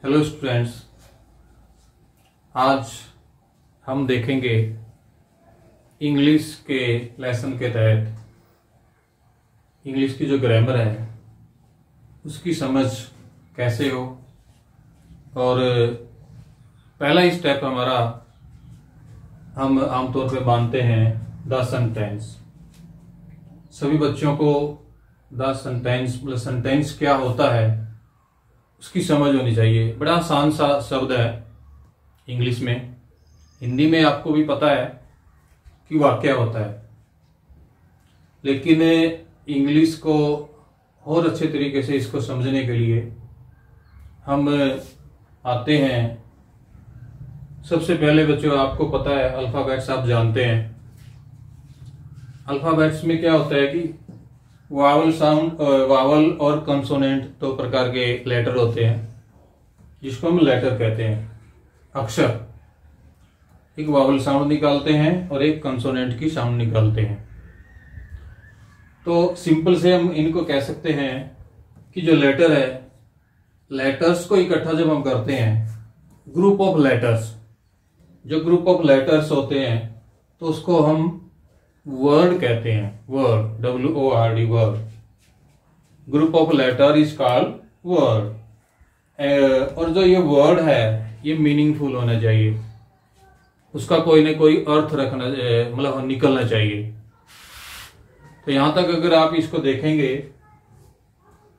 Hello students, आज हम देखेंगे इंग्लिश के लेसन के तहत इंग्लिश की जो ग्रामर है उसकी समझ कैसे हो। और पहला ही स्टेप हमारा हम आमतौर पे मानते हैं द सेंटेंस। सभी बच्चों को द सेंटेंस मतलब सेंटेंस क्या होता है उसकी समझ होनी चाहिए। बड़ा आसान सा शब्द है इंग्लिश में। हिंदी में आपको भी पता है कि वाक्य होता है, लेकिन इंग्लिश को और अच्छे तरीके से इसको समझने के लिए हम आते हैं। सबसे पहले बच्चों, आपको पता है अल्फाबेट्स आप जानते हैं। अल्फाबेट्स में क्या होता है कि वावल साउंड, वावल और कंसोनेंट दो प्रकार के लेटर होते हैं जिसको हम लेटर कहते हैं, अक्षर। एक वावल साउंड निकालते हैं और एक कंसोनेंट की साउंड निकालते हैं। तो सिंपल से हम इनको कह सकते हैं कि जो लेटर है, लेटर्स को इकट्ठा जब हम करते हैं, ग्रुप ऑफ लेटर्स, जो ग्रुप ऑफ लेटर्स होते हैं तो उसको हम वर्ड कहते हैं। Word, WORD, word. Group of letter is called word. और जो ये वर्ड है ये मीनिंगफुल होना चाहिए, उसका कोई ना कोई अर्थ रखना मतलब निकलना चाहिए। तो यहां तक अगर आप इसको देखेंगे,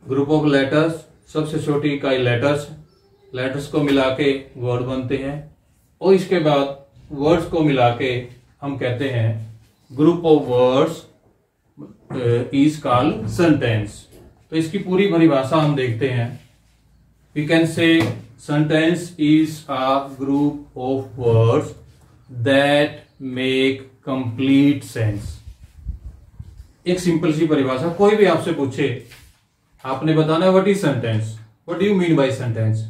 ग्रुप ऑफ लेटर्स, सबसे छोटी इकाई लेटर्स, लेटर्स को मिला के वर्ड बनते हैं और इसके बाद वर्ड्स को मिला के हम कहते हैं group of words is called sentence. तो इसकी पूरी परिभाषा हम देखते हैं। We can say sentence is a group of words that make complete sense. एक सिंपल सी परिभाषा, कोई भी आपसे पूछे, आपने बताना है what is sentence, what do you mean by sentence.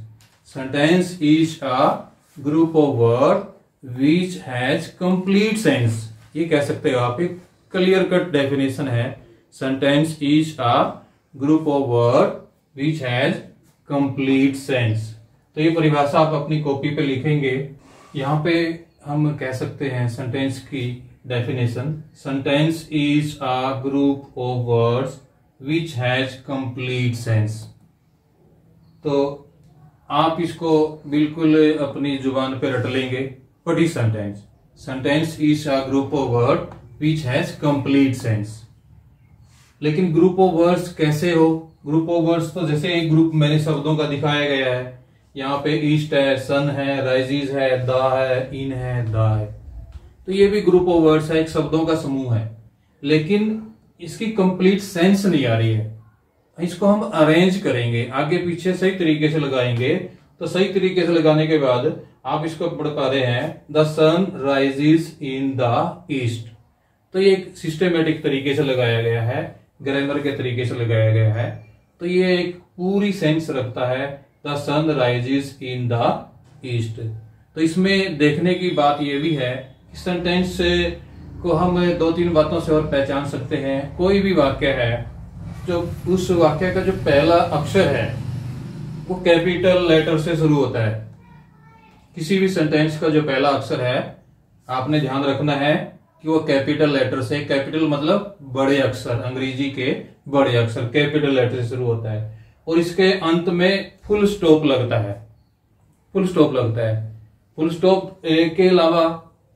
Sentence is a group of word which has complete sense. ये कह सकते हो आप, एक क्लियर कट डेफिनेशन है। Sentence is a group of word which has complete sense. तो ये परिभाषा आप अपनी कॉपी पे लिखेंगे। यहां पे हम कह सकते हैं सेंटेंस की definition, sentence is a group of words which has complete sense. तो आप इसको बिल्कुल अपनी जुबान पे रट लेंगे। What is sentence? Sentence is a group of word which has complete sense. लेकिन ग्रुप ऑफ वर्ड्स कैसे हो? ग्रुप ऑफ वर्ड्स तो जैसे एक ग्रुप मैंने शब्दों का दिखाया गया है। यहाँ पे ईस्ट है, सन है, राइजिज है, द है, इन है, द है। तो ये भी ग्रुप ऑफ वर्ड्स है, एक शब्दों का समूह है, लेकिन इसकी कंप्लीट सेंस नहीं आ रही है। इसको हम अरेंज करेंगे, आगे पीछे सही तरीके से लगाएंगे। तो सही तरीके से लगाने के बाद आप इसको पढ़ पा रहे हैं, the sun rises in the east. तो ये एक सिस्टमेटिक तरीके से लगाया गया है, ग्रामर के तरीके से लगाया गया है। तो ये एक पूरी सेंस रखता है, the sun rises in the east. तो इसमें देखने की बात यह भी है कि सेंटेंस को हम दो तीन बातों से और पहचान सकते हैं। कोई भी वाक्य है, जो उस वाक्य का जो पहला अक्षर है वो कैपिटल लेटर से शुरू होता है। किसी भी सेंटेंस का जो पहला अक्षर है, आपने ध्यान रखना है कि वो कैपिटल लेटर से, कैपिटल मतलब बड़े अक्षर, अंग्रेजी के बड़े अक्षर, कैपिटल लेटर से शुरू होता है। और इसके अंत में फुल स्टॉप लगता है। फुल स्टॉप लगता है। फुल स्टॉप के अलावा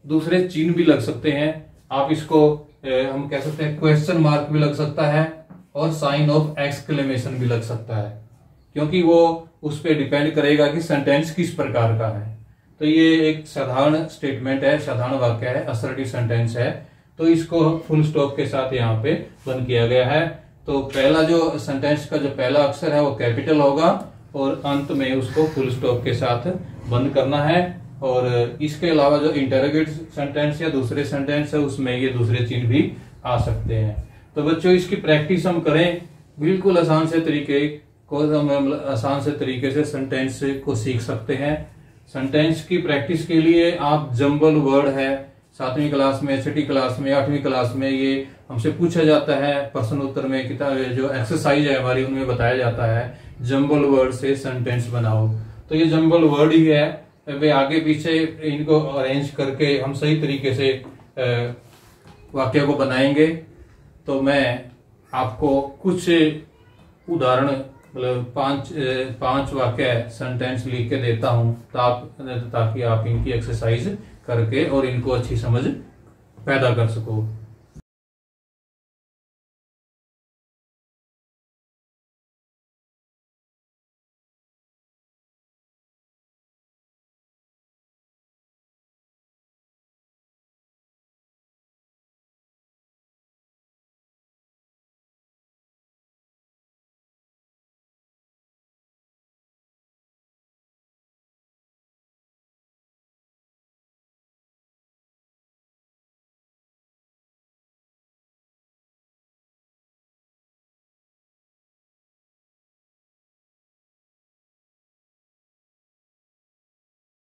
दूसरे चिन्ह भी लग सकते हैं। आप इसको हम कह सकते हैं क्वेश्चन मार्क भी लग सकता है और साइन ऑफ एक्सक्लेमेशन भी लग सकता है, क्योंकि वो उस पर डिपेंड करेगा कि सेंटेंस किस प्रकार का है। तो ये एक साधारण स्टेटमेंट है, साधारण वाक्य है, असर्टिव सेंटेंस है। तो इसको फुल स्टॉप के साथ यहाँ पे बंद किया गया है। तो पहला जो सेंटेंस का जो पहला अक्षर है वो कैपिटल होगा और अंत में उसको फुल स्टॉप के साथ बंद करना है। और इसके अलावा जो इंटरोगेटिव सेंटेंस या दूसरे सेंटेंस है उसमें ये दूसरे चिन्ह भी आ सकते हैं। तो बच्चों, इसकी प्रैक्टिस हम करें, बिल्कुल आसान से तरीके से सेंटेंस को सीख सकते हैं। सेंटेंस की प्रैक्टिस के लिए आप जंबल वर्ड है, 7वीं क्लास में, 6ठी क्लास में, 8वीं क्लास में ये हमसे पूछा जाता है प्रश्न उत्तर में। किताब जो एक्सरसाइज है हमारी उनमें बताया जाता है जंबल वर्ड से सेंटेंस बनाओ। तो ये जंबल वर्ड ही है, वे आगे पीछे इनको अरेंज करके हम सही तरीके से वाक्य को बनाएंगे। तो मैं आपको कुछ उदाहरण मतलब पांच वाक्य सेंटेंस लिख के देता हूं ताकि आप इनकी एक्सरसाइज करके और इनको अच्छी समझ पैदा कर सको।